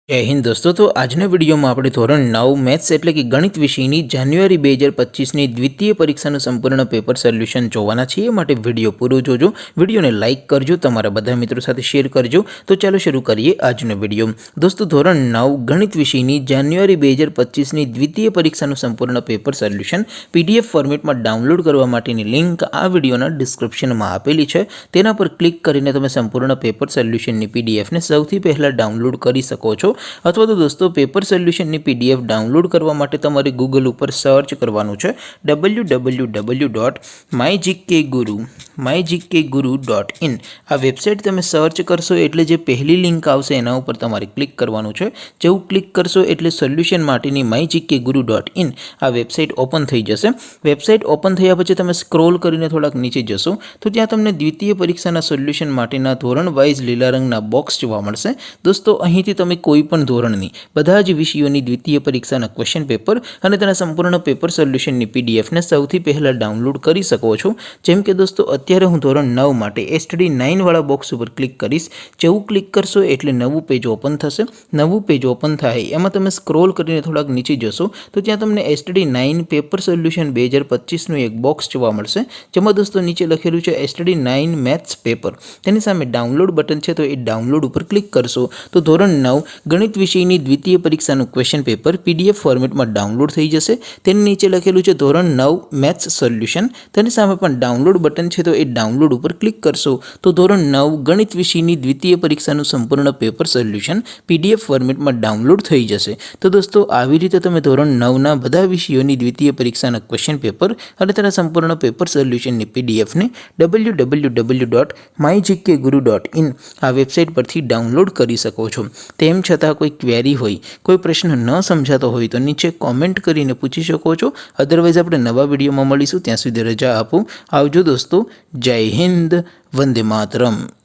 जय हिंद दोस्तों। तो આજના વિડીયોમાં આપણે ધોરણ 9 મેથ્સ એટલે કે ગણિત વિષયની જાન્યુઆરી 2025ની દ્વિતીય પરીક્ષાનું સંપૂર્ણ પેપર સોલ્યુશન જોવાના છીએ। માટે વિડીયો પૂરો જોજો, વિડીયોને લાઇક કરજો, તમારા બધા મિત્રો સાથે શેર કરજો। તો ચાલો શરૂ કરીએ આજનો વિડીયો। દોસ્તો ધોરણ 9 ગણિત વિષયની જાન્યુઆરી 2025ની દ્વિતીય પરીક્ષાનું સંપૂર્ણ પેપર સોલ્યુશન પીડીએફ ફોર્મેટમાં ડાઉનલોડ કરવા માટેની લિંક આ વિડીયોના ડિસ્ક્રિપ્શનમાં આપેલી છે। તેના પર ક્લિક કરીને તમે સંપૂર્ણ પેપર સોલ્યુશનની પીડીએફને સૌથી પહેલાં ડાઉનલોડ કરી શકો છો। अथवा तो दोस्तों पेपर सोल्यूशन पीडीएफ डाउनलॉड करवा माटे तमारे गूगल पर सर्च करवानुं छे www.mygkguru.in। आ वेबसाइट तमे सर्च करशो एटले जे पहली लिंक आवशे एना उपर तमारे क्लिक करवानुं छे। जेवुं क्लिक करशो एटले सोल्यूशन माटेनी mygkguru.in आ वेबसाइट ओपन थई जशे। वेबसाइट ओपन थया पछी तमे स्क्रॉल करीने थोड़ाक नीचे जशो तो त्यां तमने द्वितीय परीक्षाना सोल्यूशन माटेना धोरण वाइज लीला रंगना बॉक्स जोवा मळशे। दोस्तों અહીંથી તમે કોઈ પણ ધોરણની બધા જ વિષયોની દ્વિતીય પરીક્ષાના ક્વેશ્ચન પેપર અને તેના સંપૂર્ણ પેપર સોલ્યુશનની પીડીએફને સૌથી પહેલાં ડાઉનલોડ કરી શકો છો। જેમ કે દોસ્તો અત્યારે હું ધોરણ 9 માટે એસટીડી 9 વાળા બોક્સ ઉપર ક્લિક કરીશ। જેવું ક્લિક કરશો એટલે નવું પેજ ઓપન થશે। નવું પેજ ઓપન થાય એમાં તમે સ્ક્રોલ કરીને થોડાક નીચે જશો તો ત્યાં તમને એસટીડી 9 પેપર સોલ્યુશન 2025નું એક બોક્સ જોવા મળશે। જેમાં દોસ્તો નીચે લખેલું છે એસટીડી 9 મેથ્સ પેપર। તેની સામે ડાઉનલોડ બટન છે તો એ ડાઉનલોડ ઉપર ક્લિક કરશો તો ધોરણ 9 ગણિત વિષયની દ્વિતીય પરીક્ષાનું ક્વેશ્ચન પેપર પીડીએફ ફોર્મેટમાં ડાઉનલોડ થઈ જશે। તેની નીચે લખેલું છે ધોરણ 9 મેથ્સ સોલ્યુશન। તેની સામે પણ ડાઉનલોડ બટન છે તો એ ડાઉનલોડ ઉપર ક્લિક કરશો તો ધોરણ 9 ગણિત વિષયની દ્વિતીય પરીક્ષાનું સંપૂર્ણ પેપર સોલ્યુશન પીડીએફ ફોર્મેટમાં ડાઉનલોડ થઈ જશે। તો દોસ્તો આવી રીતે તમે ધોરણ 9ના બધા વિષયોની દ્વિતીય પરીક્ષાના ક્વેશ્ચન પેપર અને તેના સંપૂર્ણ પેપર સોલ્યુશનની પીડીએફને www.mygkguru.in આ વેબસાઇટ પરથી ડાઉનલોડ કરી શકો છો। તેમ છતાં કોઈ ક્વેરી હોય, કોઈ પ્રશ્ન ન સમજાતો હોય તો નીચે કોમેન્ટ કરીને પૂછી શકો છો। અધરવાઇઝ આપણે નવા વિડીયોમાં મળીશું, ત્યાં સુધી રજા આપો। આવજો દોસ્તો। જય હિન્દ, વંદે માતરમ।